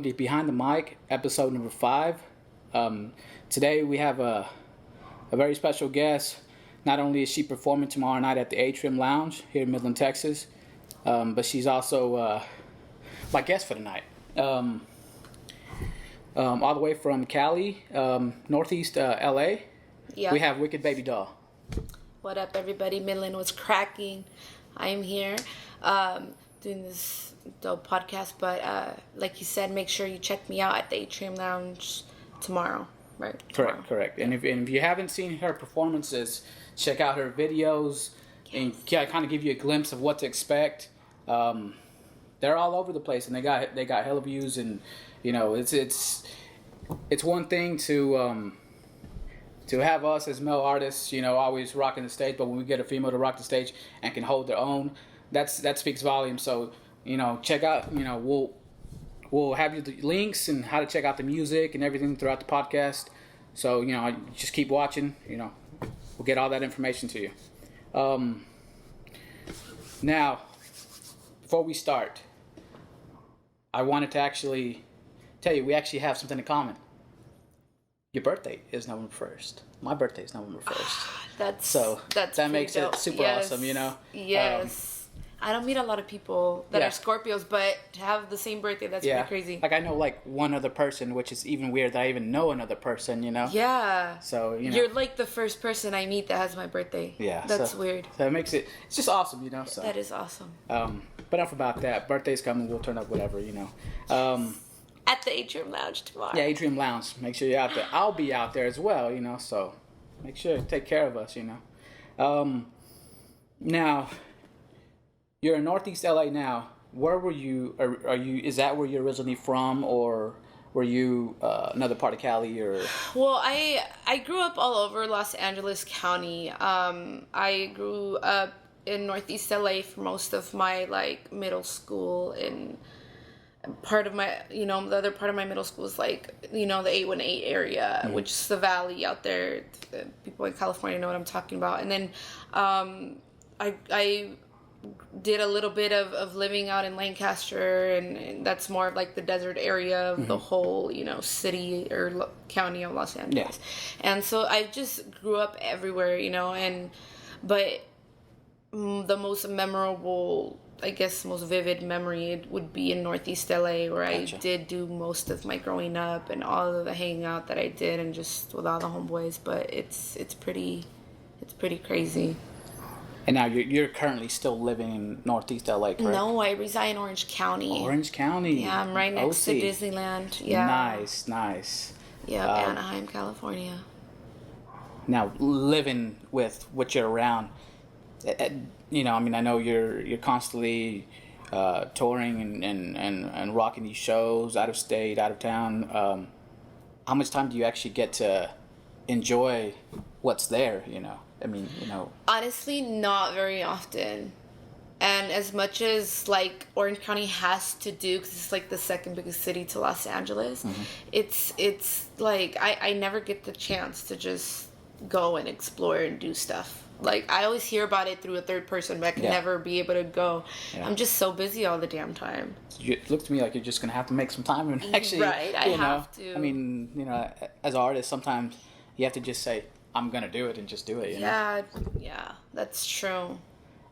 welcome to Behind the Mic, episode number 5. Today we have a very special guest. Not only is she performing tomorrow night at the Atrium Lounge here in Midland, Texas, but she's also my guest for the night. All the way from Cali, Northeast LA, we have Wicked Babydoll. What up, everybody? Midland was cracking. I'm here doing this dope podcast, but like you said, make sure you check me out at the Atrium Lounge tomorrow. Right? Correct. And if you haven't seen her performances, check out her videos and kind of give you a glimpse of what to expect. They're all over the place, and they got hella views, and you know it's one thing to have us as male artists, you know, always rocking the stage, but when we get a female to rock the stage and can hold their own, that speaks volumes. So, you know, check out, you know, we'll have you the links and how to check out the music and everything throughout the podcast. So, you know, just keep watching, you know, we'll get all that information to you. Now, before we start, I wanted to actually tell you, we actually have something in common. Your birthday is November 1st. My birthday is November 1st. That makes dope. It super awesome, you know? Yes. I don't meet a lot of people that are Scorpios, but to have the same birthday, that's pretty crazy. Like, I know, like, one other person, which is even weird that I even know another person, you know? Yeah. So, you know. You're, like, the first person I meet that has my birthday. Yeah. That's weird. So it makes it's just awesome, you know? So that is awesome. But enough about that. Birthday's coming, we'll turn up whatever, you know? At the Atrium Lounge tomorrow. Yeah, Atrium Lounge. Make sure you're out there. I'll be out there as well, you know, so make sure to take care of us, you know. Now, you're in Northeast LA now. Where were you? Are you? Is that where you're originally from, or were you another part of Cali? Or well, I grew up all over Los Angeles County. I grew up in Northeast LA for most of my like middle school, and part of my, you know, the other part of my middle school is like, you know, the 818 area, which is the valley out there. People in California know what I'm talking about. And then I did a little bit of living out in Lancaster, and that's more of like the desert area of the whole, you know, city or county of Los Angeles. Yeah. And so I just grew up everywhere, you know, but the most memorable, I guess, most vivid memory, it would be in Northeast LA, where Gotcha. I did do most of my growing up and all of the hanging out that I did, and just with all the homeboys. But it's pretty crazy. And now you're currently still living in Northeast LA, correct? No, I reside in Orange County. Orange County. Yeah, I'm right next to Disneyland. Yeah. Nice. Yeah, Anaheim, California. Now, living with what you're around, you know, I mean, I know you're constantly touring and rocking these shows out of state, out of town. How much time do you actually get to enjoy what's there, you know? I mean, you know. Honestly, not very often. And as much as, like, Orange County has to do, because it's, like, the second biggest city to Los Angeles, it's like, I never get the chance to just go and explore and do stuff. Like, I always hear about it through a third person, but I can never be able to go. Yeah. I'm just so busy all the damn time. It looks to me like you're just going to have to make some time and actually, right, I have to. I mean, you know, as artists, sometimes you have to just say, I'm going to do it and just do it, you know? Yeah, that's true.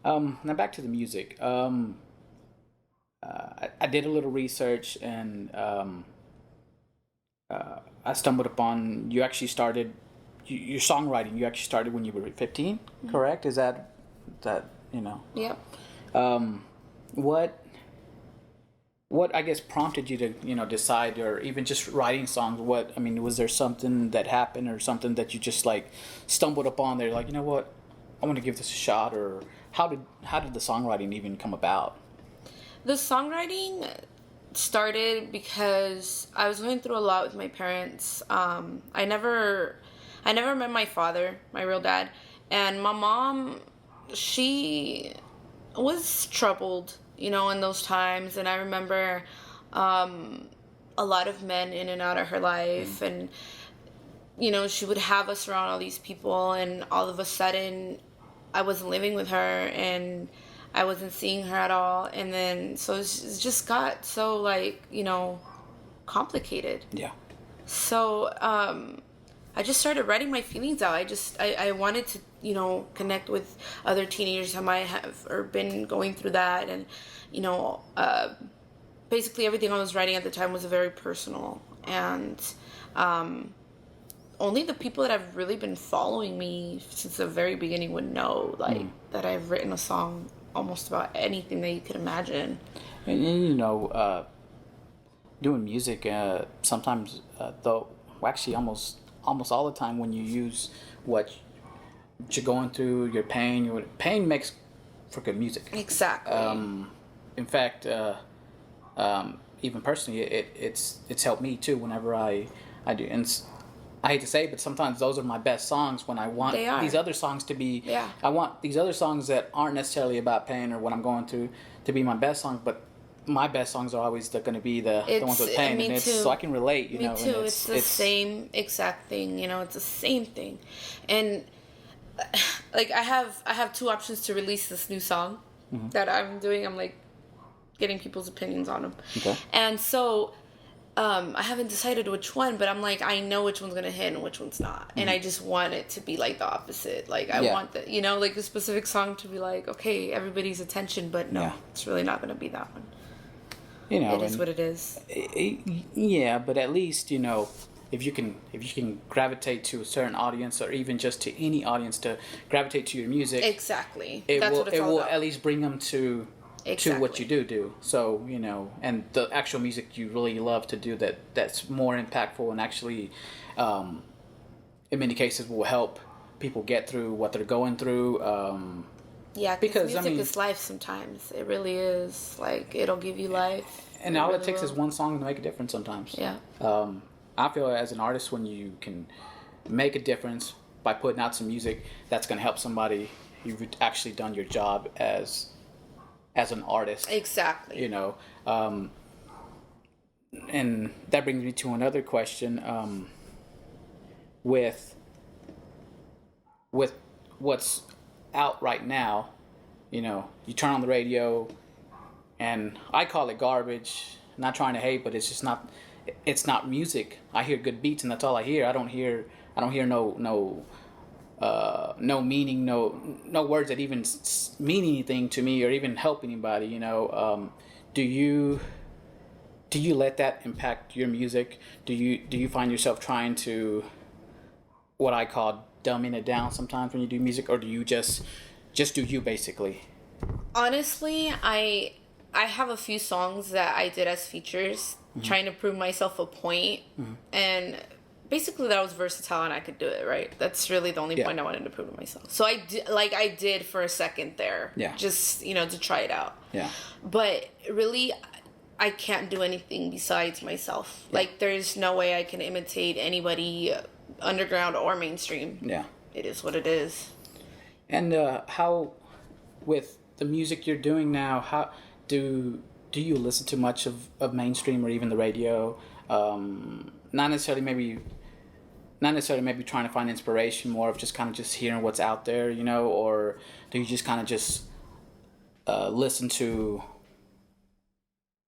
Now back to the music. I did a little research, and I stumbled upon, you actually started, your songwriting, you actually started when you were 15, correct? Is that, you know? Yep. What I guess prompted you to, you know, decide, or even just writing songs? Was there something that happened, or something that you just like stumbled upon there, like, you know what, I want to give this a shot? Or how did the songwriting even come about? The songwriting started because I was going through a lot with my parents. I never met my father, my real dad, and my mom, she was troubled, you know, in those times. And I remember a lot of men in and out of her life, and you know, she would have us around all these people, and all of a sudden I wasn't living with her, and I wasn't seeing her at all. And then so it just got so, like, you know, complicated. Yeah. So I just started writing my feelings out. I wanted to, you know, connect with other teenagers who might have or been going through that. And, you know, basically everything I was writing at the time was very personal. And only the people that have really been following me since the very beginning would know, like, that I've written a song almost about anything that you could imagine. And you know, doing music, sometimes, though, well, actually almost all the time when you use what you're going through, your pain, pain makes for good music. Exactly. In fact, even personally, it's helped me too whenever I do. And I hate to say it, but sometimes those are my best songs when I want these other songs to be. Yeah. I want these other songs that aren't necessarily about pain or what I'm going through to be my best songs, but my best songs are always going to be the ones with pain. Me and too. So I can relate, you know. Me too. It's the same exact thing, you know. It's the same thing, and like I have two options to release this new song that I'm doing. I'm like getting people's opinions on them, and so. I haven't decided which one, but I'm like, I know which one's gonna hit and which one's not, and I just want it to be like the opposite. Like I want the, you know, like the specific song to be like, okay, everybody's attention, but no, it's really not gonna be that one. You know, it is what it is. Yeah, but at least, you know, if you can gravitate to a certain audience or even just to any audience to gravitate to your music, exactly, it will at least bring them to what you do. So, you know, and the actual music you really love to do that's more impactful and actually, in many cases, will help people get through what they're going through. Yeah, because music is life sometimes. It really is. Like, it'll give you life. And all it takes is one song to make a difference sometimes. Yeah. I feel as an artist, when you can make a difference by putting out some music that's going to help somebody, you've actually done your job as an artist. Exactly. You know, and that brings me to another question. With what's out right now, you know, you turn on the radio, and I call it garbage. Not trying to hate, but it's just not. It's not music. I hear good beats, and that's all I hear. I don't hear no meaning, no words that even mean anything to me or even help anybody. You know, do you let that impact your music? Do you find yourself trying to, what I call, dumbing it down sometimes when you do music, or do you just do you basically? Honestly, I have a few songs that I did as features, trying to prove myself a point, and basically that was versatile and I could do it, right? That's really the only point I wanted to prove to myself. So I did for a second there, just, you know, to try it out. Yeah. But really, I can't do anything besides myself. Yeah. Like, there's no way I can imitate anybody, underground or mainstream. Yeah. It is what it is. And how, with the music you're doing now, how do you listen to much of mainstream or even the radio? Not necessarily maybe trying to find inspiration, more of just kind of just hearing what's out there, you know, or do you just kind of just listen to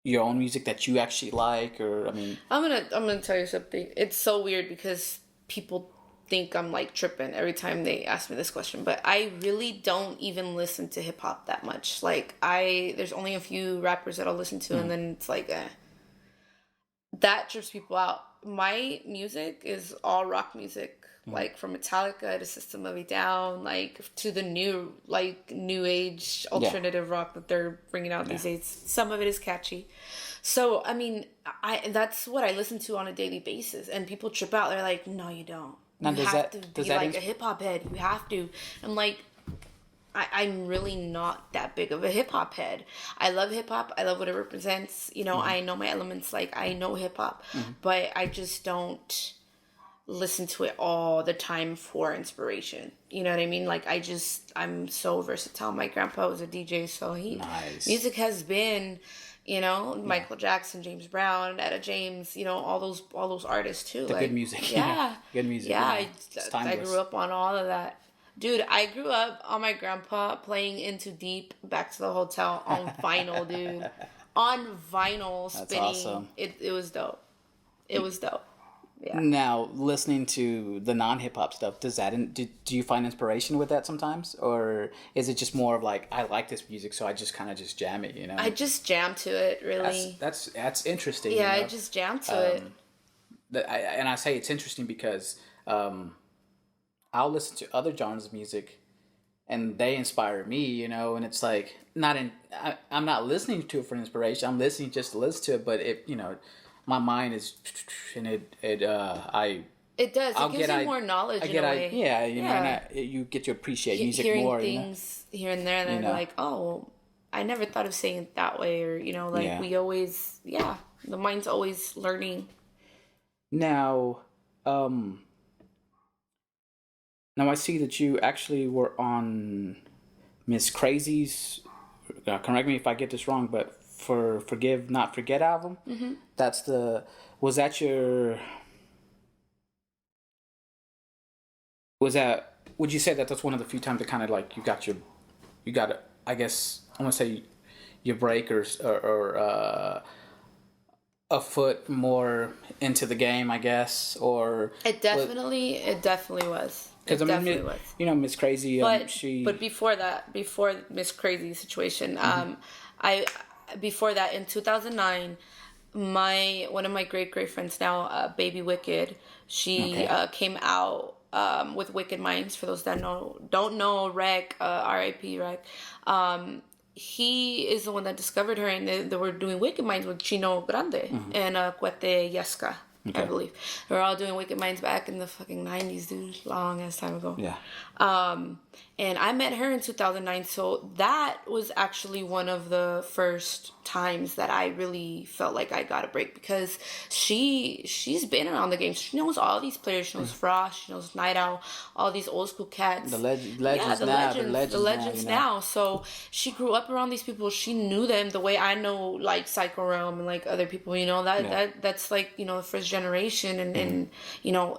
your own music that you actually like? Or I mean, I'm gonna tell you something. It's so weird because people think I'm like tripping every time they ask me this question, but I really don't even listen to hip hop that much. Like, there's only a few rappers that I'll listen to, and then it's like that trips people out. My music is all rock music, like from Metallica to System of a Down, like to the new age alternative rock that they're bringing out these days. Some of it is catchy. So, I mean, that's what I listen to on a daily basis, and people trip out. They're like, no, you don't. You have to be like a hip hop head. You have to. I'm like, I'm really not that big of a hip hop head. I love hip hop. I love what it represents. You know, I know my elements. Like, I know hip hop, but I just don't listen to it all the time for inspiration. You know what I mean? Like, I'm so versatile. My grandpa was a DJ, so music has been, you know, Michael Jackson, James Brown, Etta James, you know, all those artists too. The good music. Yeah. Good music. Yeah, I grew up on all of that. Dude, I grew up on my grandpa playing Into Deep, Back to the Hotel on vinyl, dude. On vinyl, spinning. That's awesome. It was dope. it was dope. Yeah. Now, listening to the non-hip-hop stuff, do you find inspiration with that sometimes? Or is it just more of like, I like this music, so I just kind of just jam it, you know? I just jam to it, really. That's interesting. Yeah, you know? I just jam to it. And I say it's interesting because I'll listen to other genres of music, and they inspire me, you know. And it's like I'm not listening to it for inspiration. I'm listening just to listen to it, but my mind is, and it does. It gives you more knowledge in a way. Yeah, you know, and you get to appreciate music more. Hearing things here and there, and they're like, oh, I never thought of saying it that way, or we always, the mind's always learning. Now, I see that you actually were on Miss Crazy's. Correct me if I get this wrong, but for Forgive Not Forget album. Mm-hmm. Would you say that that's one of the few times that kind of like you got I guess I want to say your break or a foot more into the game, I guess, or it definitely was. Because Miss Crazy, but before Miss Crazy situation, before that in 2009, one of my great friends now, Baby Wicked, she came out with Wicked Minds. For those that don't know, Rec, R.I.P. Rec. He is the one that discovered her, and they were doing Wicked Minds with Chino Grande and Cuete Yesca. Okay. I believe they were all doing Wicked Minds back in the fucking 90s, dude, long ass time ago. Yeah. And I met her in 2009, so that was actually one of the first times that I really felt like I got a break, because she's been around the game. She knows all these players. She knows Frost. She knows Night Owl. All these old school cats. The legends now. So she grew up around these people. She knew them the way I know, like Psycho Realm and like other people. That's like the first generation, and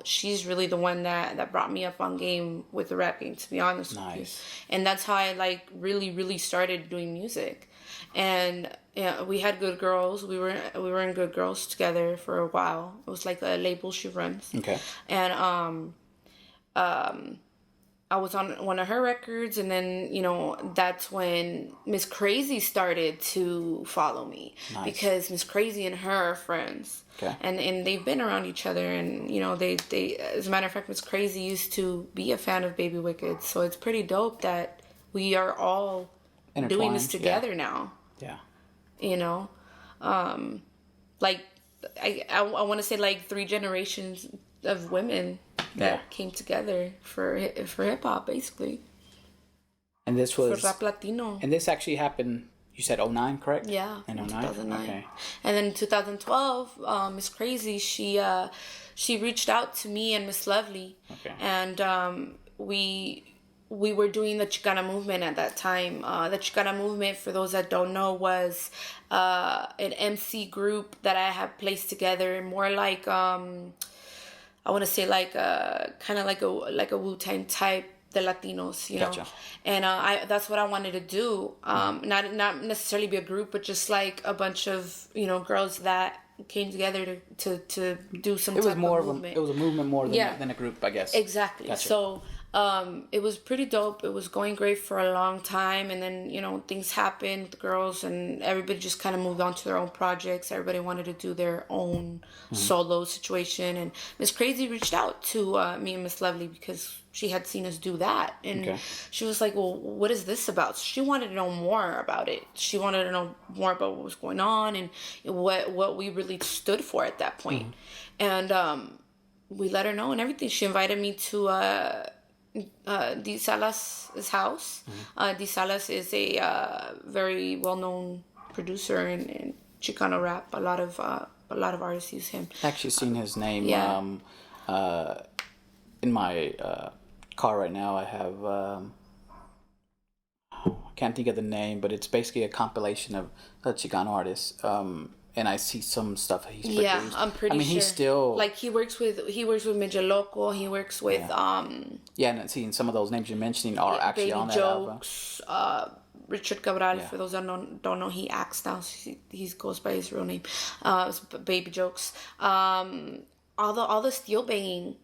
she's really the one that brought me up on game with the rap game, to be honest. Nice. And that's how I like really started doing music. And we had Good Girls. We were in Good Girls together for a while. It was like a label she runs. Okay. And I was on one of her records, and then that's when Miss Crazy started to follow me. Nice. Because Miss Crazy and her are friends. Okay. And they've been around each other, and they as a matter of fact, Miss Crazy used to be a fan of Baby Wicked, so it's pretty dope that we are all doing this together now. Yeah. Like I want to say like 3 generations of women that came together for hip hop, basically. And this was for rap Latino. And this actually happened. You said 2009, correct? Yeah, in 2009. Okay. And then in 2012, Miss Crazy, she reached out to me and Miss Lovely. Okay. And we were doing the Chicano Movement at that time. The Chicano Movement, for those that don't know, was an MC group that I had placed together, more like I want to say like kind of like a Wu-Tang type. The Latinos, gotcha. And that's what I wanted to do. Not necessarily be a group, but just like a bunch of girls that came together to do some. It was more of a movement. It was a movement more than a group, I guess. Exactly. Gotcha. So it was pretty dope. It was going great for a long time, and then things happened with the girls, and everybody just kind of moved on to their own projects. Everybody wanted to do their own solo situation, and Miss Crazy reached out to me and Miss Lovely because she had seen us do that, and she was like, well, what is this about? So she wanted to know more about it. She wanted to know more about what was going on and what we really stood for at that point. And we let her know and everything. She invited me to Di Salas' house. Di Salas is a very well-known producer in Chicano rap. A lot of artists use him. I've actually seen his name. In my car right now, I have I can't think of the name, but it's basically a compilation of Chicano artists. And I see some stuff he's produced. Yeah, I'm pretty sure. He's still like he works with Midget Loco. He works with and seeing some of those names you're mentioning are actually Baby on that Jokes, album. Richard Cabral. Yeah. For those that don't know, he acts now. He goes by his real name. It's Baby Jokes. All the steel banging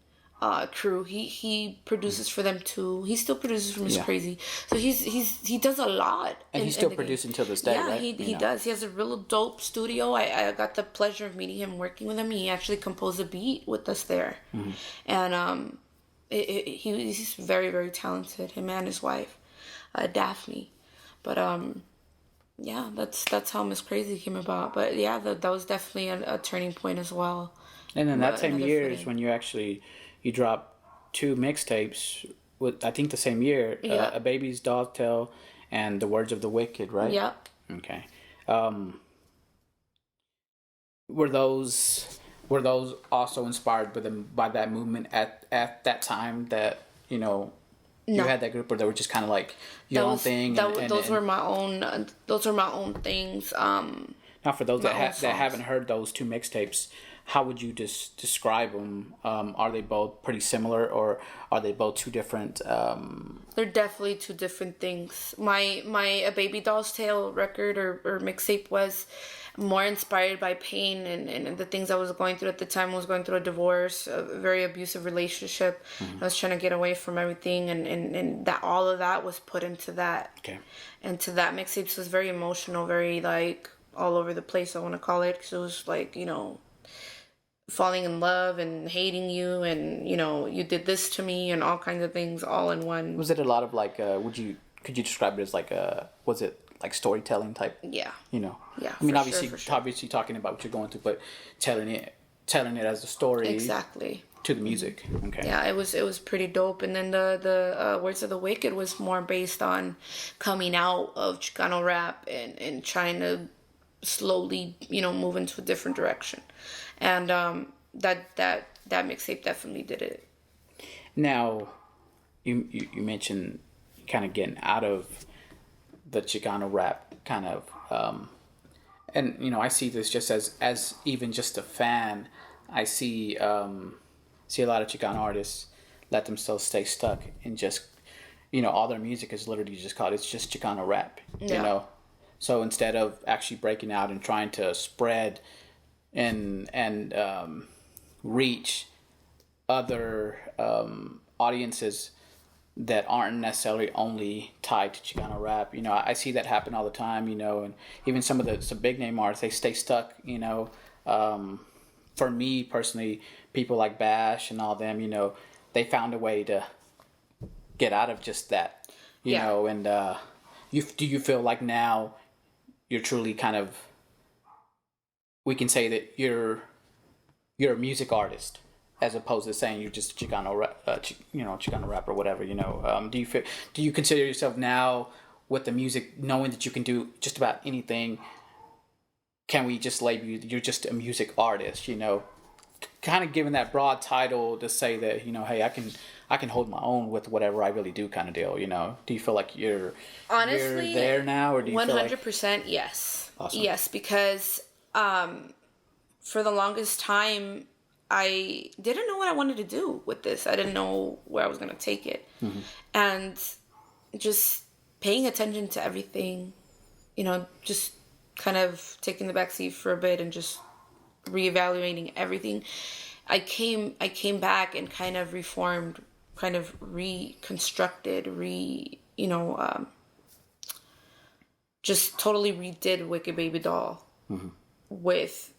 crew. He produces for them too. He still produces for Miss Yeah. Crazy. So he does a lot. And he's still producing till this day, yeah, right? he does. He has a real dope studio. I got the pleasure of meeting him, working with him. He actually composed a beat with us there, and he's very, very talented. Him and his wife, Daphne. But yeah, that's how Miss Crazy came about. But yeah, that was definitely a turning point as well. And then that same Another year is footing. when you dropped 2 mixtapes with, I think the same year, Yeah. A Baby's Dog Tale and The Words of the Wicked, right? Yeah. Okay. Were those also inspired by that movement at that time that you No. had that group, or they were just kind of like your own thing? Those were my own. Those were my own things. Now, for those my own that songs. haven't heard those 2 mixtapes, how would you describe them? Are they both pretty similar, or are they both 2 different? They're definitely 2 different things. My A Baby Doll's Tale record or mixtape was more inspired by pain and the things I was going through at the time. I was going through a divorce, a very abusive relationship. I was trying to get away from everything, and that all of that was put into that. Okay. Into that mixtape. So it was very emotional, very like all over the place, I want to call it, because it was like, falling in love and hating you, and you did this to me, and all kinds of things all in one. Was it a lot of like? Could you describe it as like was it like storytelling type? Yeah. Yeah. Yeah, I mean, for obviously, sure. obviously talking about what you're going through, but telling it as a story. Exactly. To the music. Okay. Yeah, it was pretty dope. And then the Words of the Wicked was more based on coming out of Chicano rap and trying to slowly, move into a different direction. And that mixtape definitely did it. Now, you mentioned kind of getting out of the Chicano rap kind of, and I see this just as even just a fan. I see a lot of Chicano artists let themselves stay stuck in just all their music is literally just called, it's just Chicano rap. Yeah. So instead of actually breaking out and trying to spread and reach other audiences that aren't necessarily only tied to Chicano rap. I see that happen all the time, and even some of some big name artists, they stay stuck, for me personally, people like Bash and all them, they found a way to get out of just that, and do you feel like now you're truly kind of, we can say that you're a music artist as opposed to saying you're just a Chicano rap, Chicano rap or whatever, do you consider yourself now with the music, knowing that you can do just about anything? Can we just label you, you're just a music artist, kind of given that broad title to say that, hey, I can hold my own with whatever I really do kind of deal, Do you feel like you're there now, or do you 100% feel like... yes. Awesome. Yes, because for the longest time, I didn't know what I wanted to do with this. I didn't know where I was going to take it. Mm-hmm. And just paying attention to everything, just kind of taking the backseat for a bit and just reevaluating everything. I came back and kind of reformed, kind of reconstructed, just totally redid Wicked Babydoll with,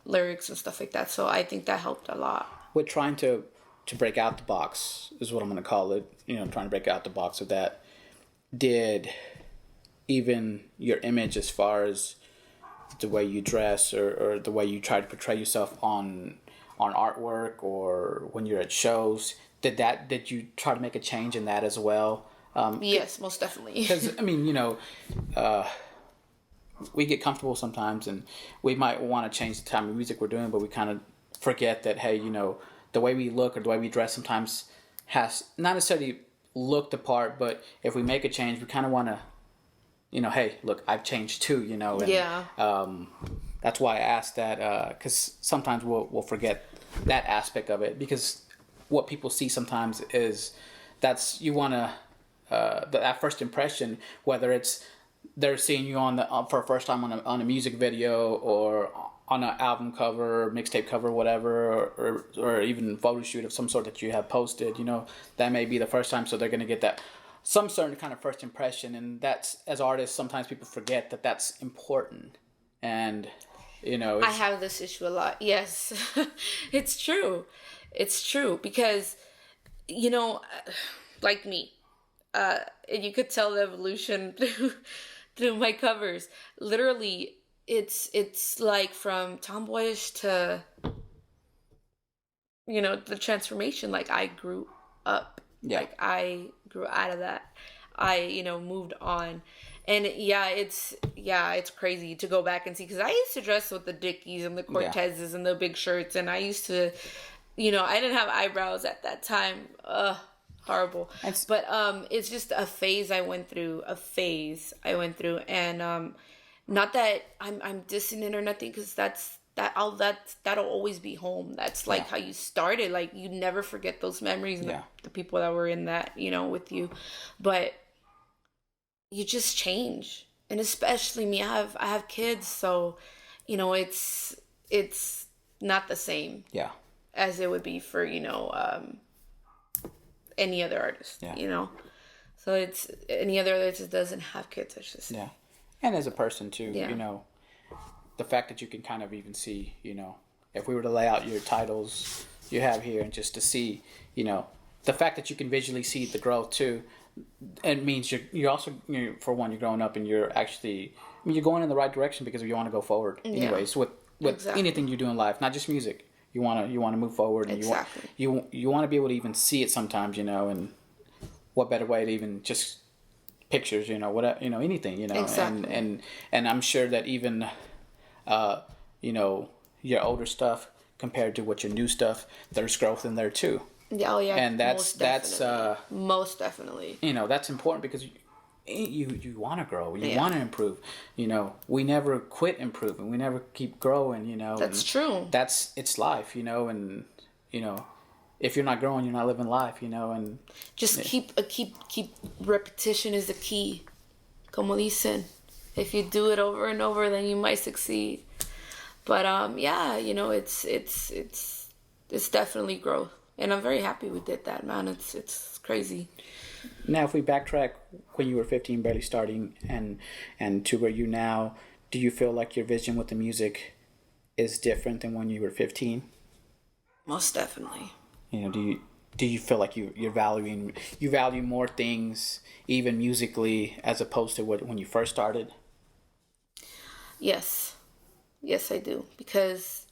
lyrics and stuff like that. So I think that helped a lot. With trying to break out the box is what I'm going to call it, trying to break out the box of that, did even your image as far as the way you dress or the way you try to portray yourself on artwork or when you're at shows, did you try to make a change in that as well? Yes, most definitely. Because I mean, we get comfortable sometimes and we might want to change the type of music we're doing, but we kind of forget that, hey, the way we look or the way we dress sometimes has not necessarily looked the part, but if we make a change, we kind of want to, hey, look, I've changed too, and, yeah. That's why I asked that, because sometimes we'll forget that aspect of it, because what people see sometimes is that's, you want to, that first impression, whether it's they're seeing you on the for the first time on a music video or on an album cover, mixtape cover, whatever, or even photo shoot of some sort that you have posted. You know, that may be the first time, so they're gonna get that some certain kind of first impression, and that's, as artists, sometimes people forget that that's important. And you know, I have this issue a lot. Yes, it's true. It's true because, you know, like me, and you could tell the evolution through my covers. Literally, it's like from tomboyish to, you know, the transformation. Like I grew up. Yeah. Like I grew out of that. I, you know, moved on. And it's crazy to go back and see, because I used to dress with the Dickies and the Cortezes and the big shirts, and I used to, you know, I didn't have eyebrows at that time. Horrible. But it's just a phase I went through. And not that I'm dissing it or nothing, because that'll always be home. That's like how you started. Like you never forget those memories and the people that were in that, you know, with you. But you just change, and especially me. I have kids, so you know it's not the same. Yeah. As it would be for, you know, any other artist. Yeah. You know, so it's any other artist that doesn't have kids. I should say. Yeah, and as a person too, you know, the fact that you can kind of even see, you know, if we were to lay out your titles you have here, and just to see, you know, the fact that you can visually see the growth too. It means you're also, for one, you're growing up, and you're actually, I mean, you're going in the right direction because you want to go forward. Anyways, with anything you do in life, not just music, you want to move forward, and you want to be able to even see it sometimes, you know. And what better way to even just pictures, you know, whatever, you know, anything, you know. And I'm sure that even you know, your older stuff compared to what your new stuff, there's growth in there too. Yeah, oh yeah, and that's most definitely. You know, that's important because you want to grow, you want to improve. You know, we never quit improving, we never keep growing. You know, that's true. It's life. You know, and you know, if you're not growing, you're not living life. You know, and just keep repetition is the key. Como dicen, if you do it over and over, then you might succeed. But yeah, you know, it's definitely growth. And I'm very happy we did that, man. It's crazy. Now, if we backtrack when you were 15, barely starting, and to where you now, do you feel like your vision with the music is different than when you were 15? Most definitely. You know, do you feel like you value more things, even musically, as opposed to when you first started? Yes, I do, because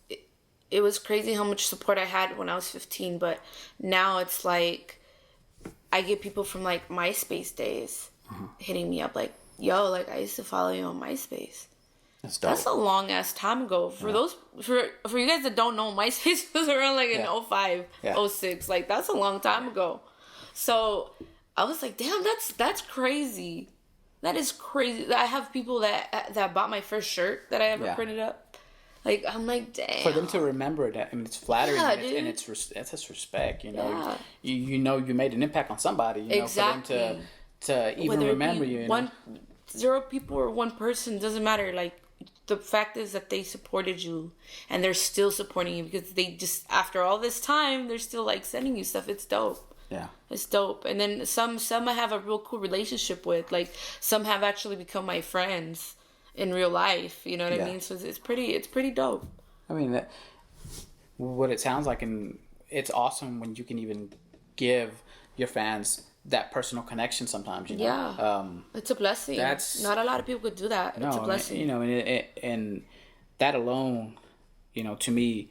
it was crazy how much support I had when I was 15, but now it's like I get people from like MySpace days hitting me up like, yo, like I used to follow you on MySpace. That's a long ass time ago. For for you guys that don't know, MySpace was around like in 05, 06. Like that's a long time ago. So I was like, damn, that's crazy. That is crazy. I have people that bought my first shirt that I ever printed up. Like, I'm like, damn. For them to remember that, I mean, it's flattering, and it's just respect, you know. Yeah. You know you made an impact on somebody, you know, for them to even remember you. You know? 0 people or 1 person, doesn't matter. Like, the fact is that they supported you, and they're still supporting you, because they just, after all this time, they're still, like, sending you stuff. It's dope. Yeah. It's dope. And then some I have a real cool relationship with. Like, some have actually become my friends in real life, you know what I mean? So it's pretty dope. I mean, what it sounds like, and it's awesome when you can even give your fans that personal connection sometimes, you know? Yeah. It's a blessing. Not a lot of people could do that. It's a blessing. You know, and that alone, you know, to me,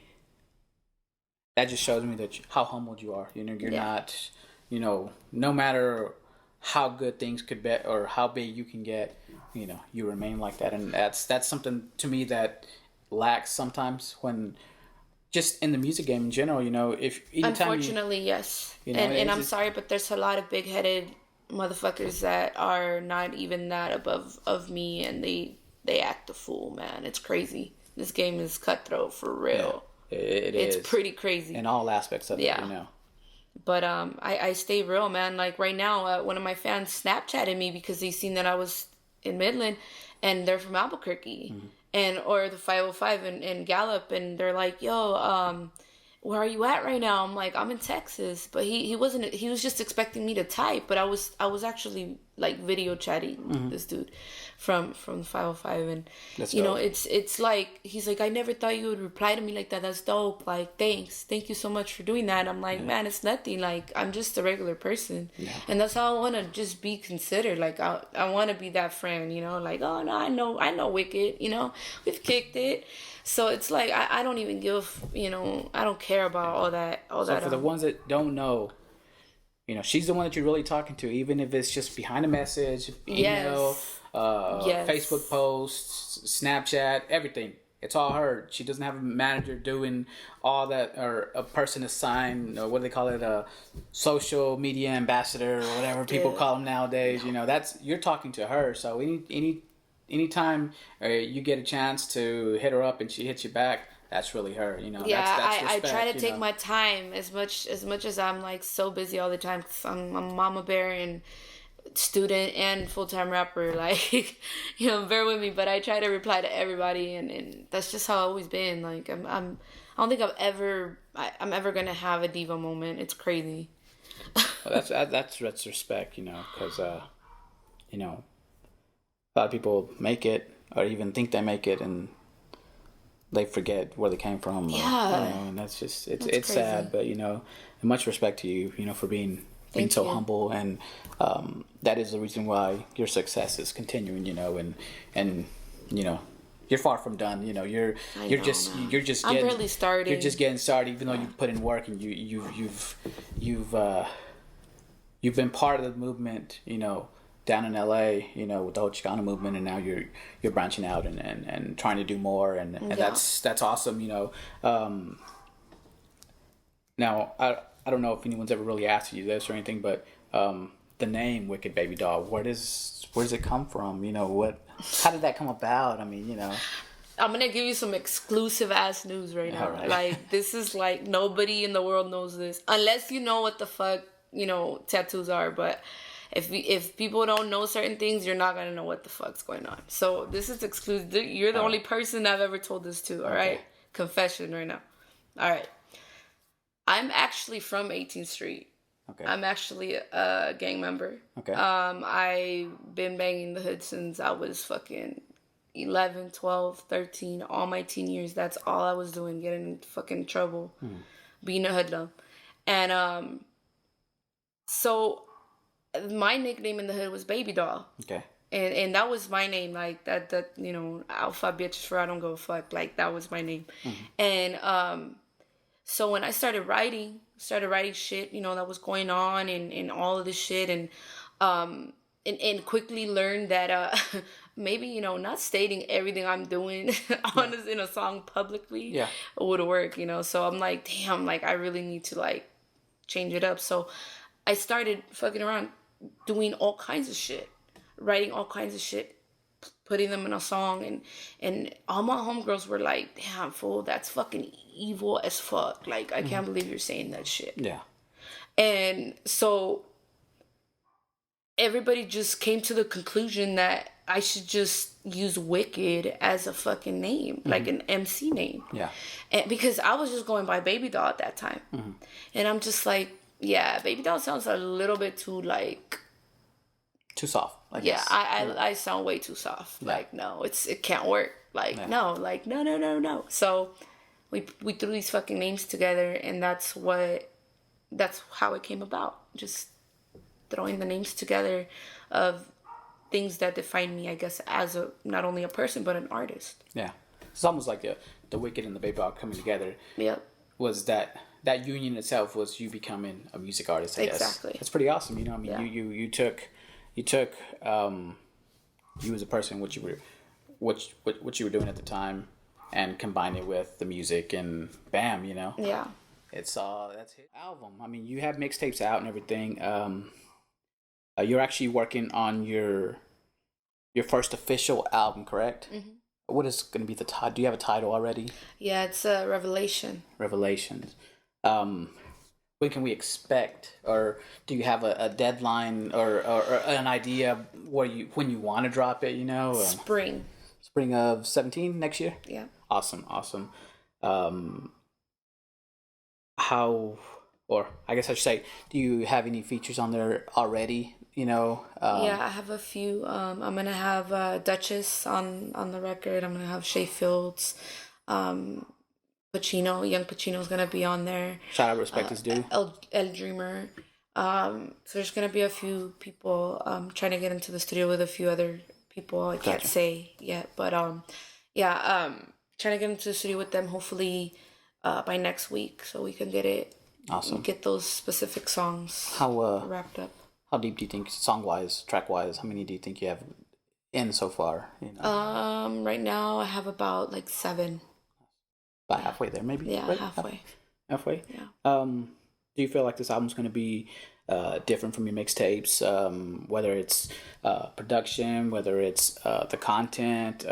that just shows me that how humbled you are. You know, you're not, you know, no matter how good things could be or how big you can get, you know, you remain like that. And that's something to me that lacks sometimes when just in the music game in general, you know, unfortunately, yes. You know, and I'm sorry, but there's a lot of big-headed motherfuckers that are not even that above of me, and they act a fool, man. It's crazy. This game is cutthroat for real. Yeah, it's pretty crazy. In all aspects of it, you know. But I stay real, man. Like right now, one of my fans Snapchatted me because they seen that I was in Midland, and they're from Albuquerque, and or the 505 in Gallup, and they're like, yo, where are you at right now? I'm like, I'm in Texas. But he wasn't, he was just expecting me to type, but I was actually like video chatting this dude from the 505. And That's you know, dope. it's like, he's like, I never thought you would reply to me like that. That's dope. Like, thank you so much for doing that. I'm like, man, it's nothing. Like, I'm just a regular person. And that's how I want to just be considered. Like, I want to be that friend, you know, like, oh no, I know Wicked, you know, we've kicked it. So it's like, I don't even give, you know, I don't care about all that. So for the ones that don't know, you know, she's the one that you're really talking to, even if it's just behind a message, email, Facebook posts, Snapchat, everything. It's all her. She doesn't have a manager doing all that, or a person assigned, or what do they call it, a social media ambassador, or whatever people call them nowadays. You know, you're talking to her. So anytime you get a chance to hit her up and she hits you back, that's really her, you know. Yeah, that's respect, I try to take my time as much as I'm like so busy all the time, because I'm a mama bear and student and full-time rapper. Like, you know, bear with me, but I try to reply to everybody, and that's just how I've always been. Like, I don't think I'm ever gonna have a diva moment. It's crazy. Well, that's respect, you know, because you know, a lot of people make it or even think they make it, and they forget where they came from. Yeah. Or, you know, and that's just, it's sad, but, you know, and much respect to you, you know, for being so humble, and that is the reason why your success is continuing, you know, and you know, you're far from done, you know, you're just I'm barely starting. You're just getting started, even though you've put in work, and you've been part of the movement, you know, down in LA, you know, with the whole Chicano movement, and now you're branching out and trying to do more, and that's awesome, you know. Now I don't know if anyone's ever really asked you this or anything, but the name Wicked Babydoll, where does it come from? You know, how did that come about? I mean, you know, I'm gonna give you some exclusive ass news right now. Right. Like, this is like, nobody in the world knows this, unless you know what the fuck, you know, tattoos are. But if people don't know certain things, you're not gonna know what the fuck's going on. So this is exclusive. You're the only person I've ever told this to. All right, confession right now. All right, I'm actually from 18th Street. Okay. I'm actually a gang member. Okay. I've been banging the hood since I was fucking 11, 12, 13, all my teen years. That's all I was doing, getting in fucking trouble, being a hoodlum. And so my nickname in the hood was Baby Doll. Okay. And that was my name, like that you know, alpha bitch for I don't give a fuck, like that was my name. And so when I started writing shit, you know, that was going on, and all of this shit, and quickly learned that maybe, you know, not stating everything I'm doing in a song publicly would work, you know. So I'm like, damn, like I really need to like change it up. So I started fucking around, doing all kinds of shit, writing all kinds of shit, putting them in a song, and all my homegirls were like, damn, fool, that's fucking evil as fuck. Like, I can't believe you're saying that shit. Yeah. And so everybody just came to the conclusion that I should just use Wicked as a fucking name, like an MC name. Yeah. And because I was just going by Baby Doll at that time. And I'm just like, yeah, Baby Doll sounds a little bit too like... Too soft. I sound way too soft. Yeah. Like, no, it can't work. Like, no, like, no. So we threw these fucking names together, and that's how it came about. Just throwing the names together of things that define me, I guess, as not only a person, but an artist. Yeah. It's almost like the Wicked and the Baby Doll coming together. Yep. Was that union itself was you becoming a music artist, I guess. Exactly. That's pretty awesome, you know. I mean, you took you as a person, what you were doing at the time, and combine it with the music, and bam, you know. Yeah. It's that's hit album. I mean, you have mixtapes out and everything. You're actually working on your first official album, correct? Mm-hmm. What is going to be the title? Do you have a title already? Yeah, it's Revelation. Revelations. when can we expect, or do you have a deadline or an idea when you want to drop it? Spring. Spring of 17 next year. Yeah. Awesome, awesome. Um, how, or I guess I should say, do you have any features on there already? Yeah, I have a few. I'm gonna have Duchess on the record. I'm gonna have Shay Fields, um, Pacino, Young Pacino's gonna be on there. Shout out, respect is due. El Dreamer. So there's gonna be a few people. Trying to get into the studio with a few other people. I can't say yet, but yeah. Trying to get into the studio with them. Hopefully, by next week, so we can get it. Awesome. Get those specific songs wrapped up. How deep do you think, song wise, track wise? How many do you think you have in so far? Right now I have about like 7. About halfway there, maybe. Yeah, right? halfway. Halfway. Yeah. Do you feel like this album's going to be different from your mixtapes? Whether it's production, whether it's the content.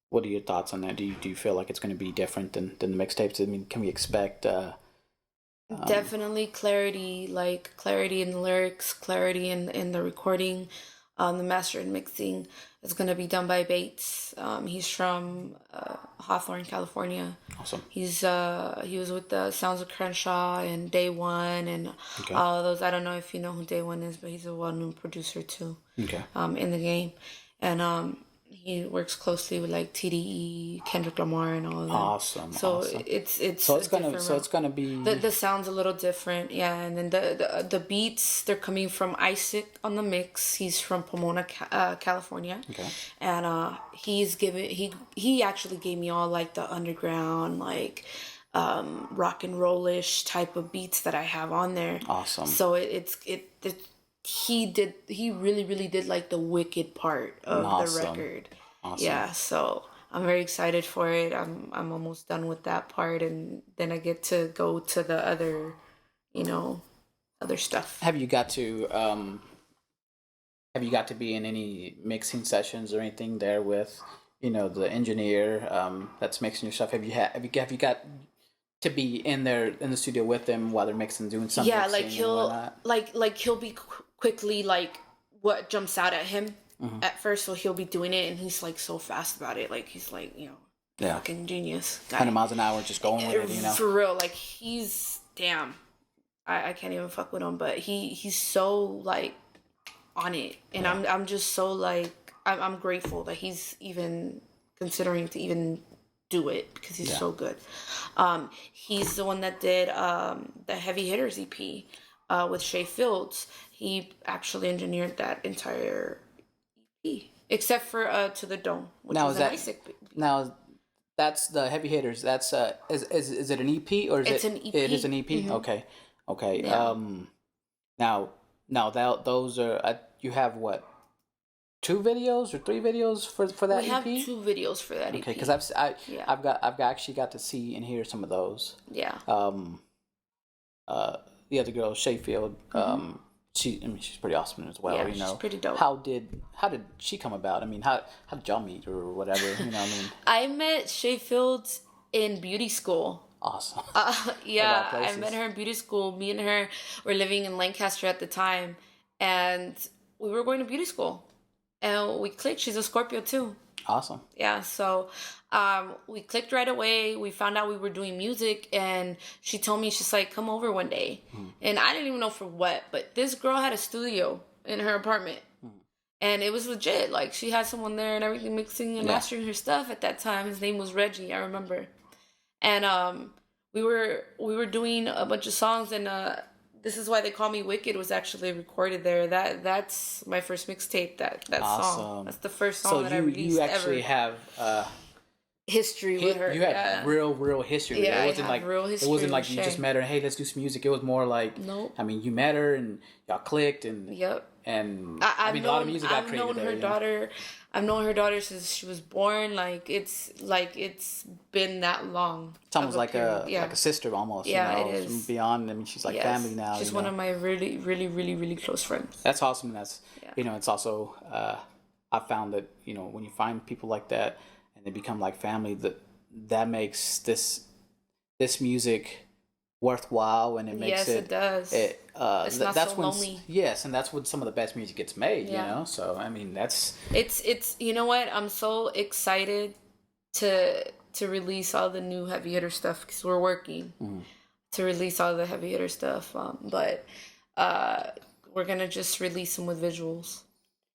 What are your thoughts on that? Do you feel like it's going to be different than the mixtapes? I mean, can we expect? Definitely clarity, like clarity in the lyrics, clarity in the recording, the master and mixing is gonna be done by Bates. He's from Hawthorne, California. Awesome. He was with the Sounds of Crenshaw and Day One and Okay. all of those. I don't know if you know who Day One is, but he's a well-known producer too. Okay. In the game, and he works closely with like TDE, Kendrick Lamar, and all of them. Awesome. So awesome. it's gonna be the sound's a little different, yeah. And then the beats, they're coming from Isaac on the mix. He's from Pomona, California. Okay. And he actually gave me all like the underground like rock and rollish type of beats that I have on there. Awesome. So he really did like the wicked part of Awesome. the record. Awesome. Yeah, so I'm very excited for it. I'm almost done with that part, and then I get to go to the other, other stuff. Have you got to be in any mixing sessions or anything there with the engineer that's mixing your stuff? Have you got to be in there in the studio with them while they're mixing, doing something? Yeah, like he'll be quickly like what jumps out at him at first, so he'll be doing it, and he's like so fast about it, like he's like fucking genius guy. 100 miles an hour, just going with it, for real. Like he's damn. I can't even fuck with him, but he's so like on it, and I'm just so like I'm grateful that he's even considering to even do it because he's so good. He's the one that did the Heavyhitters EP with Shay Fields. He actually engineered that entire EP, except for To the Dome, which now was an Isaac. Now that's the Heavyhitters. That's is it an EP or is it's an EP? It is an EP. Mm-hmm. Okay. Yeah. Now those are you have what? 2 videos or 3 videos for that EP? We have 2 videos for that EP. Okay, because I've actually got to see and hear some of those. Yeah. The other girl, Shayfield, she's pretty awesome as well. Yeah, she's pretty dope. How did she come about? I mean, how did y'all meet or whatever? I met Shayfield in beauty school. Awesome. Yeah, I met her in beauty school. Me and her were living in Lancaster at the time, and we were going to beauty school. And we clicked. She's a Scorpio too. Awesome. Yeah, so we clicked right away. We found out we were doing music, and she told me, she's like, come over one day. And I didn't even know for what, but this girl had a studio in her apartment. And it was legit. Like, she had someone there and everything, mixing and mastering her stuff at that time. His name was Reggie, I remember. And we were doing a bunch of songs, and This Is Why They Call Me Wicked was actually recorded there. That's my first mixtape. That awesome. Song. That's the first song that I released. So you actually ever. have history with her. You had real history. Yeah, It wasn't like real history. It wasn't like you just met her and hey, let's do some music. It was more like nope. I mean, you met her and y'all clicked and yep. And a lot of music got created there. I've known her daughter since she was born. It's been that long. It's almost like a sister almost. Yeah, it is. Beyond, I mean, she's like family now. She's one of my really, really, really, really close friends. That's awesome. And that's it's also I found that when you find people like that and they become like family, that makes this music worthwhile, and it makes it does. It's not that's so when lonely. yes, and that's when some of the best music gets made. Yeah. You know, so I mean that's it's you know what, I'm so excited to release all the new Heavy Hitter stuff because we're working to release all the Heavy Hitter stuff. But we're gonna just release them with visuals,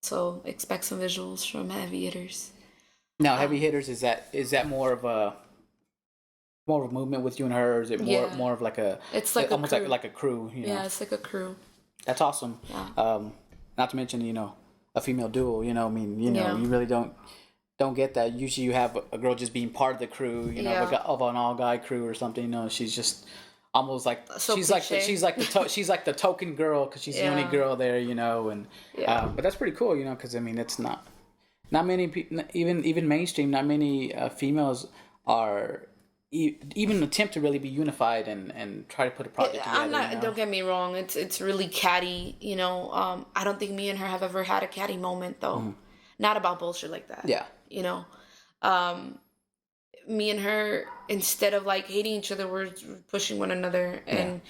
so expect some visuals from Heavy Hitters. now Heavy Hitters, is that more of a movement with you and her, or is it more of like a, it's like almost a crew. like a crew, you know? Yeah, it's like a crew. That's awesome. Yeah. Not to mention, you know, a female duo, you know, I mean, you know, Yeah. you really don't get that. Usually you have a girl just being part of the crew, you know, of an all guy crew or something, you know. She's just almost like so she's cliche. like the token girl because she's the only girl there, you know. And but that's pretty cool, you know, because I mean it's not many people, even mainstream, not many females are even attempt to really be unified and try to put a project together. I'm not. You know? Don't get me wrong. It's really catty, you know. I don't think me and her have ever had a catty moment though. Not about bullshit like that. Yeah. You know, me and her, instead of like hating each other, we're pushing one another, and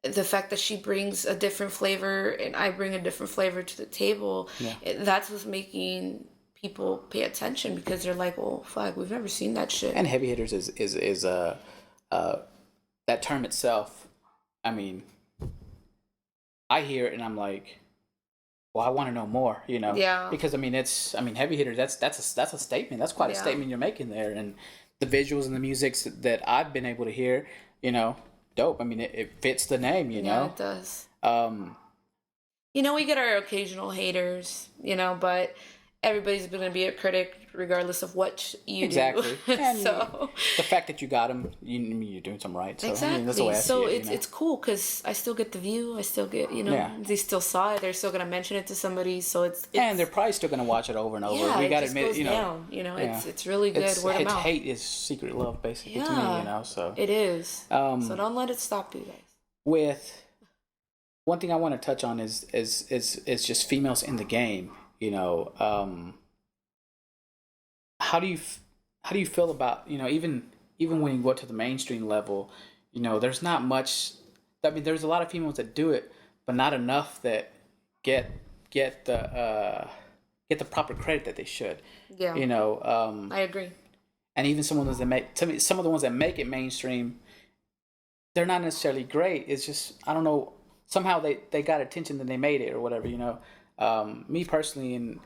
the fact that she brings a different flavor and I bring a different flavor to the table, that's what's making people pay attention, because they're like, "Oh, fuck, we've never seen that shit." And Heavy Hitters is that term itself. I mean, I hear it and I'm like, well, I want to know more, you know? Yeah. Because I mean, Heavy Hitters. That's a statement. That's quite a statement you're making there, and the visuals and the musics that I've been able to hear, you know, dope. I mean, it fits the name, you know. Yeah, it does. You know, we get our occasional haters, you know, but everybody's going to be a critic regardless of what you exactly. do. And so the fact that you got them, you're doing something right. So, exactly. I mean, that's the way I so see it, you know? it's cool because I still get the view. I still get, you know, they still saw it. They're still going to mention it to somebody. So it's and they're probably still going to watch it over and over. Yeah, we got to it admit, goes you know, down. You know, it's really good word of mouth. Hate is secret love, basically, to me, you know. So it is. So don't let it stop you guys. With one thing I want to touch on is just females in the game. You know, how do you feel about, you know, even when you go to the mainstream level, you know, there's not much. I mean, there's a lot of females that do it, but not enough that get the proper credit that they should. Yeah. You know. I agree. And even some of the ones that make it mainstream, they're not necessarily great. It's just, I don't know, somehow they got attention and they made it or whatever, you know. Me personally, and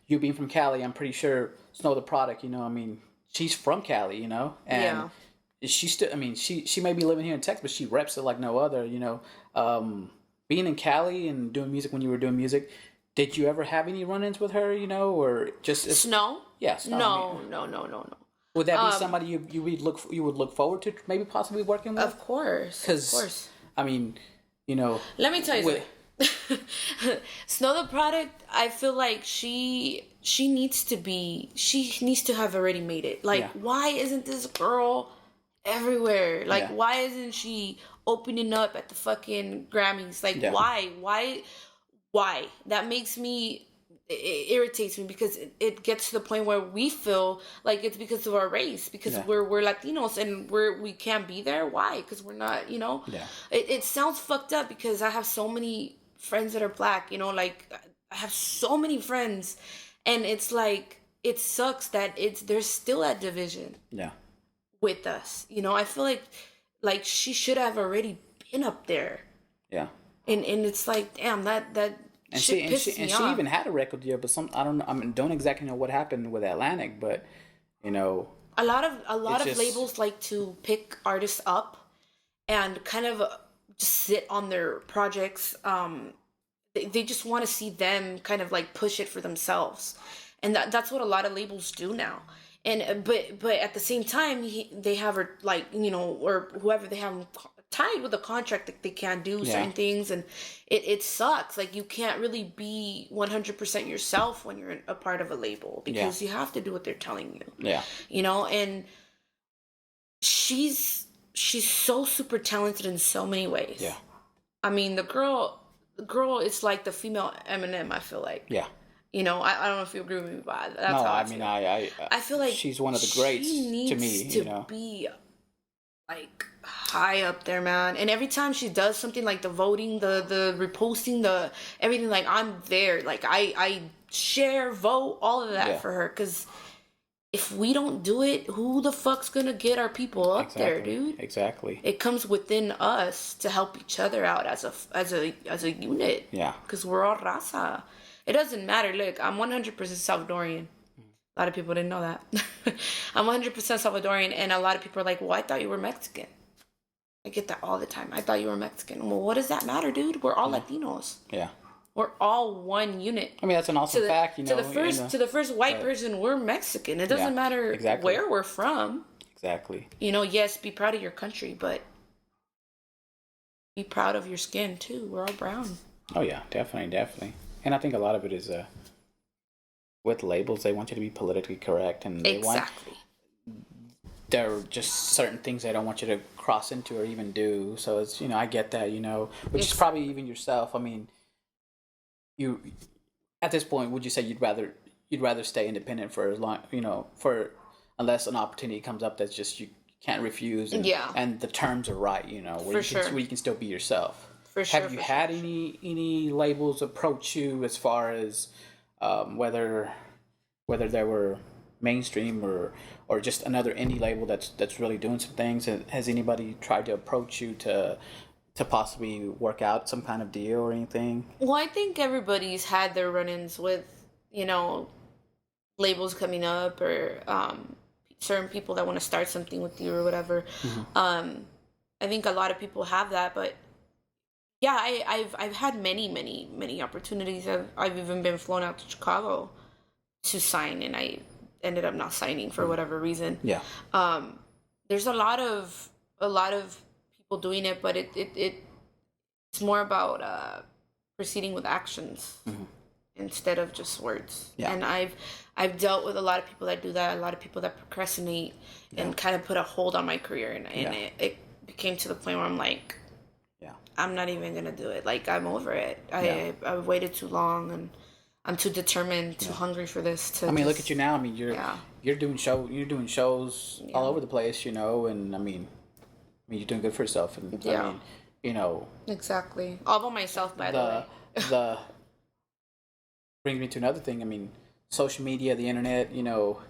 you being from Cali, I'm pretty sure Snow the Product, you know, I mean, she's from Cali, you know, and she still, I mean, she may be living here in Texas, but she reps it like no other, you know. Being in Cali and doing music when you were doing music, did you ever have any run-ins with her, you know, or just Snow? Yeah, Snow. No. Would that be somebody you would look forward to maybe possibly working with? Of course. Because I mean, you know. Let me tell you something. Snow the Product, I feel like she needs to have already made it. Like, why isn't this girl everywhere? Like, why isn't she opening up at the fucking Grammys? Like, why? That makes me, it irritates me, because it gets to the point where we feel like it's because of our race, because we're Latinos and we can't be there. Why? Because we're not, you know. It sounds fucked up, because I have so many friends that are black, you know, like I have so many friends, and it's like, it sucks that there's still that division with us, you know. I feel like she should have already been up there, and it's like, damn, that and shit pisses me off. She even had a record deal, but I don't know, I mean, don't exactly know what happened with Atlantic, but you know, a lot of labels like to pick artists up and kind of just sit on their projects. They just want to see them kind of like push it for themselves, and that's what a lot of labels do now. And but at the same time, they have her, like, you know, or whoever they have tied with a contract that they can't do certain things, and it sucks. Like, you can't really be 100% yourself when you're a part of a label, because you have to do what they're telling you. Yeah, you know. And she's so super talented in so many ways. Yeah, I mean, the girl is like the female Eminem, I feel like. Yeah. You know, I don't know if you agree with me, but that's how I mean, I feel like she's one of the greats to me. To be like high up there, man. And every time she does something like the voting, the reposting, the everything, like I'm there. Like I share, vote, all of that for her. Because if we don't do it, who the fuck's gonna get our people up there, dude? Exactly. It comes within us to help each other out as a unit. Yeah. Because we're all raza. It doesn't matter. Look, I'm 100% Salvadorian. A lot of people didn't know that. I'm 100% Salvadorian, and a lot of people are like, well, I thought you were Mexican. I get that all the time. I thought you were Mexican. Well, what does that matter, dude? We're all Latinos. Yeah. We're all one unit. I mean, that's an awesome fact, you know. To the first white person, we're Mexican. It doesn't matter where we're from. Exactly. You know, yes, be proud of your country, but be proud of your skin, too. We're all brown. Oh, yeah, definitely. And I think a lot of it is with labels, they want you to be politically correct. And they want... There are just certain things they don't want you to cross into or even do. So it's, you know, I get that, you know, which is probably even yourself. I mean... You, at this point, would you say you'd rather stay independent for as long, you know, for unless an opportunity comes up that's just you can't refuse, and the terms are right, you know, where you can still be yourself. For sure. Have you had any labels approach you as far as whether they were mainstream or just another indie label that's really doing some things? Has anybody tried to approach you to possibly work out some kind of deal or anything? Well, I think everybody's had their run-ins with, you know, labels coming up or certain people that want to start something with you or whatever. Mm-hmm. I think a lot of people have that, but yeah, I've had many opportunities. I've even been flown out to Chicago to sign, and I ended up not signing for whatever reason. Yeah. There's a lot of people doing it, but it's more about proceeding with actions instead of just words. Yeah. And I've dealt with a lot of people that do that, a lot of people that procrastinate and kind of put a hold on my career, and it became to the point where I'm like, I'm not even gonna do it. Like, I'm over it. I've waited too long, and I'm too determined, too hungry for this. I mean, look at you now. I mean, you're doing shows all over the place, you know, and I mean, you're doing good for yourself, and I mean, you know, exactly. All by myself, by the way. The brings me to another thing. I mean, social media, the internet. You know,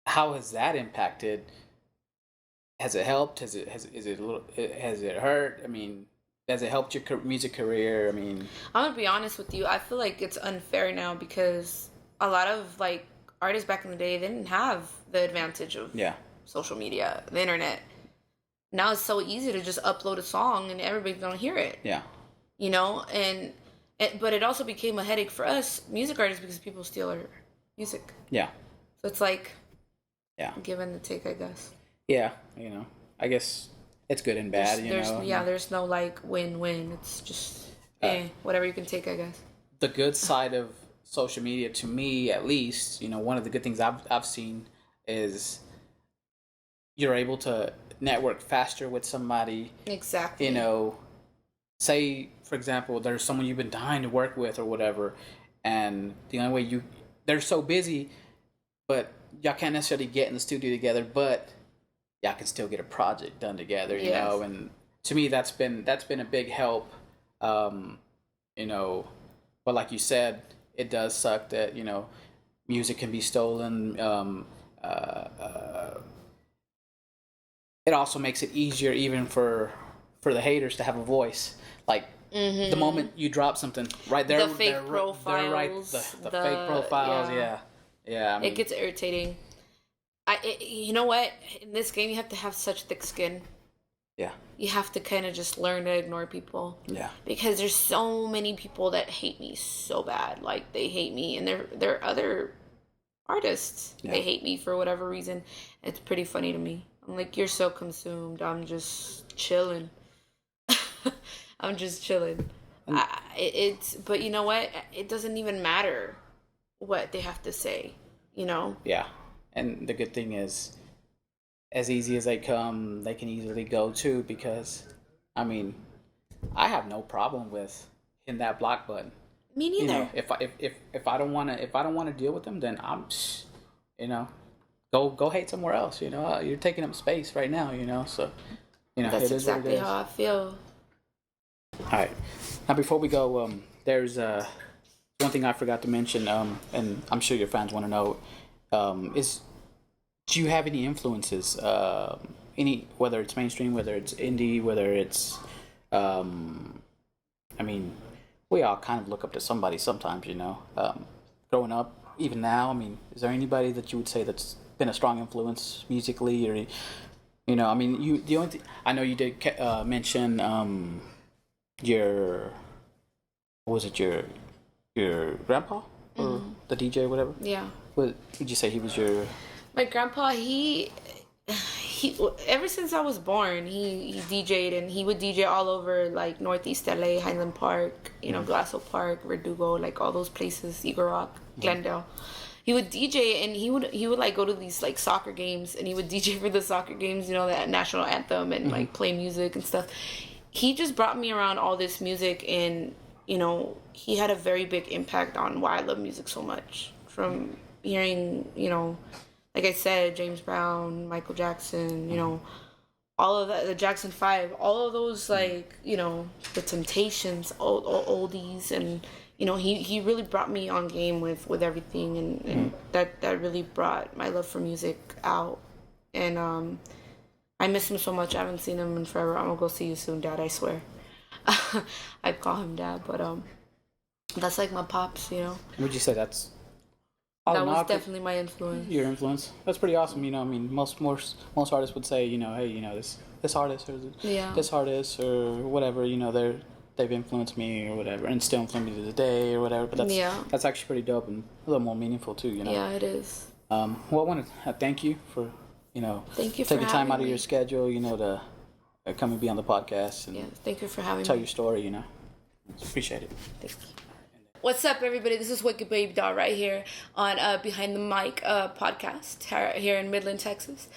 how has that impacted? Has it helped? Has it hurt? I mean, has it helped your music career? I mean, I'm gonna be honest with you. I feel like it's unfair now because a lot of like artists back in the day, they didn't have the advantage of social media, the internet. Now it's so easy to just upload a song and everybody's gonna hear it. Yeah. You know, but it also became a headache for us music artists because people steal our music. Yeah. So it's like, give and take, I guess. Yeah, you know, I guess it's good and bad, you know. Yeah, there's no like win-win. It's just whatever you can take, I guess. The good side of social media, to me at least, you know, one of the good things I've seen is you're able to network faster with somebody. Exactly. You know, say, for example, there's someone you've been dying to work with or whatever, and the only way they're so busy, but y'all can't necessarily get in the studio together, but y'all can still get a project done together, you know, and to me that's been a big help, you know, but like you said, it does suck that, you know, music can be stolen. It also makes it easier even for the haters to have a voice. Like, the moment you drop something, right there, the fake profiles, they're right, the fake profiles, yeah. I mean, it gets irritating. You know what? In this game, you have to have such thick skin. Yeah. You have to kind of just learn to ignore people. Yeah. Because there's so many people that hate me so bad. Like, they hate me, and they're other artists. Yeah. They hate me for whatever reason. It's pretty funny to me. I'm like, you're so consumed. I'm just chilling. I'm just chilling. But you know what? It doesn't even matter what they have to say, you know? Yeah. And the good thing is, as easy as they come, they can easily go too, because, I mean, I have no problem with hitting that block button. Me neither. You know, if I don't want to deal with them, then I'm, you know, go hate somewhere else. You're taking up space right now. So That's it is exactly what it is. how I feel. All right. Now, before we go, there's one thing I forgot to mention, and I'm sure your fans want to know, is do you have any influences? Whether it's mainstream, whether it's indie, whether it's, we all kind of look up to somebody sometimes, growing up, even now. Is there anybody that you would say that's been a strong influence musically, or, the only thing I know you did mention, your grandpa or the DJ or whatever? Yeah. What would you say he was your? My grandpa, he ever since I was born, he DJ'd, and he would DJ all over like Northeast LA, Highland Park, Glassell Park, Verdugo, like all those places, Eagle Rock, Glendale. He would DJ, and he would like go to these like soccer games, and he would DJ for the soccer games, that national anthem, and like play music and stuff. He just brought me around all this music, and he had a very big impact on why I love music so much. From hearing, like I said, James Brown, Michael Jackson, all of that, the Jackson 5, all of those, like, the Temptations, oldies, and, he really brought me on game with everything, and that really brought my love for music out. And I miss him so much. I haven't seen him in forever. I'm gonna go see you soon, Dad, I swear. I'd call him Dad, but that's like my pops, Would you say that's... That was definitely my influence. Your influence. That's pretty awesome. Most artists would say, hey, this artist or this artist or whatever, they've influenced me or whatever, and still influence me to this day or whatever. But that's actually pretty dope and a little more meaningful too. Yeah, it is. Well, I want to thank you for thank you for taking time out of me. your schedule, to come and be on the podcast and thank you for having tell me. your story. Appreciate it. Thank you. What's up, everybody? This is Wicked Babydoll right here on Behind the Mic podcast here in Midland, Texas.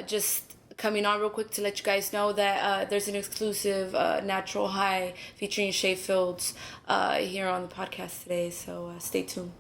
Just coming on real quick to let you guys know that there's an exclusive Natural High featuring Shay Fields here on the podcast today, so stay tuned.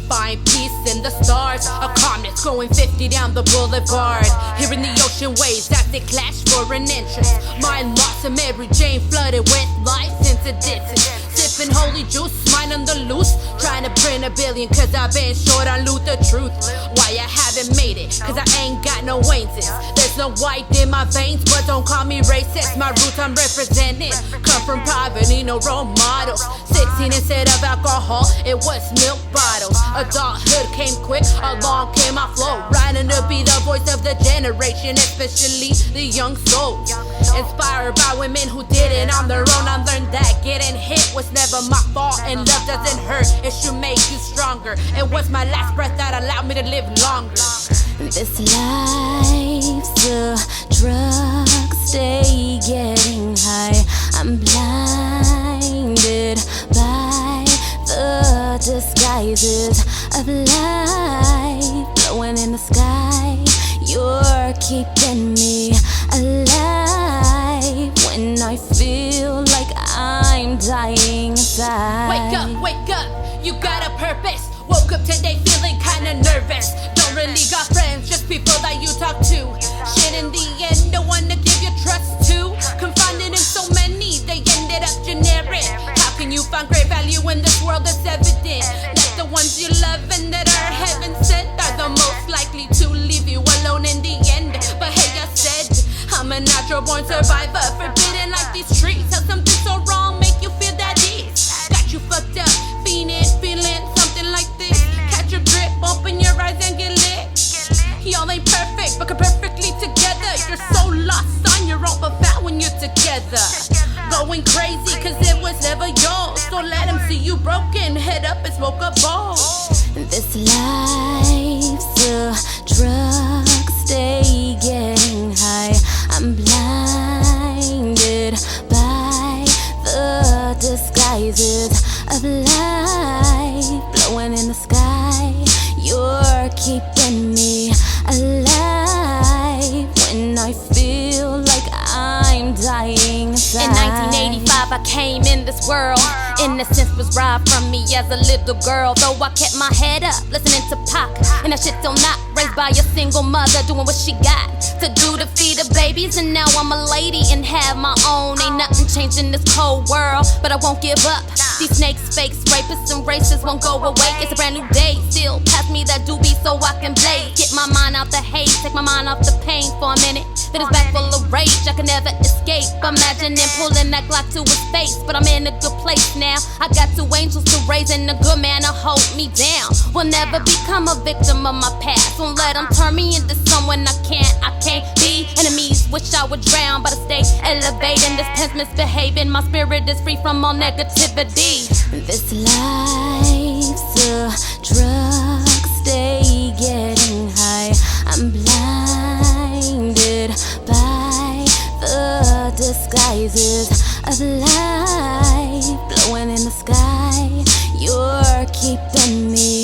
Find peace in the stars, a calmness going 50 down the boulevard. Hearing the ocean waves as they clash for an entrance. Mind lost and Mary Jane flooded with life's incidences. Sipping holy juice, mind on the loose. Trying to print $1 billion cause I've been short on loot the truth. Why I haven't made it, cause I ain't got no Wayneses. There's no white in my veins, but don't call me racist. My roots I'm representing come from poverty, no role models. 16 instead of alcohol, it was milk bottles. Adulthood came quick, along came my flow. Riding to be the voice of the generation, especially the young souls. Inspired by women who did it on their own, I learned that getting hit was never my fault. And love doesn't hurt, it should make you stronger. It was my last breath that allowed me to live longer. This life's a drug, stay getting high. I'm blinded by the disguises of life blowing in the sky. You're keeping me alive when I feel like I'm dying inside. Wake up, you got a purpose. Woke up today feeling kinda nervous. Don't really got friends, just people that you talk to. Shit, in the end, no one to give your trust to. Confided in so many, they ended up generic. How can you find great value in this world that's evident? That the ones you love and that are heaven sent are the most likely to leave you alone in the end. But hey, I said, I'm a natural born survivor, forbidden like these trees. How something so wrong make you feel that is. Got you fucked up, feeling something like this. Catch your grip, open your eyes and get lit. Y'all ain't perfect, but perfectly together. You're so lost on your own, but found when you're together. Going crazy, cause it was never yours. Don't let them see you broken, head up and smoke a bowl. This life's a drug, stay getting high. I'm blinded by the disguises of life blowing in the sky. You're keeping me alive when I feel I came in this world. Innocence was robbed from me as a little girl. Though I kept my head up, listening to Pac. And that shit don't knock. Raised by a single mother, doing what she got to do to feed the babies. And now I'm a lady and have my own. Ain't nothing changed in this cold world, but I won't give up. These snakes, fakes, rapists, and racists won't go away. It's a brand new day. Still pass me that doobie so I can blaze. Get my mind out the hate, take my mind off the pain for a minute. Then it's back full of rage, I can never escape. Imagining pulling that Glock to his face, but I'm in a good place now. I got two angels to raise and a good man to hold me down. Will never become a victim of my past. Won't let them turn me into someone I can't be. Enemies wish I would drown, but I stay elevating. This pens misbehaving, my spirit is free from all negativity. This life's a drug, stay getting high. I'm blinded by the disguises of life blowing in the sky. You're keeping me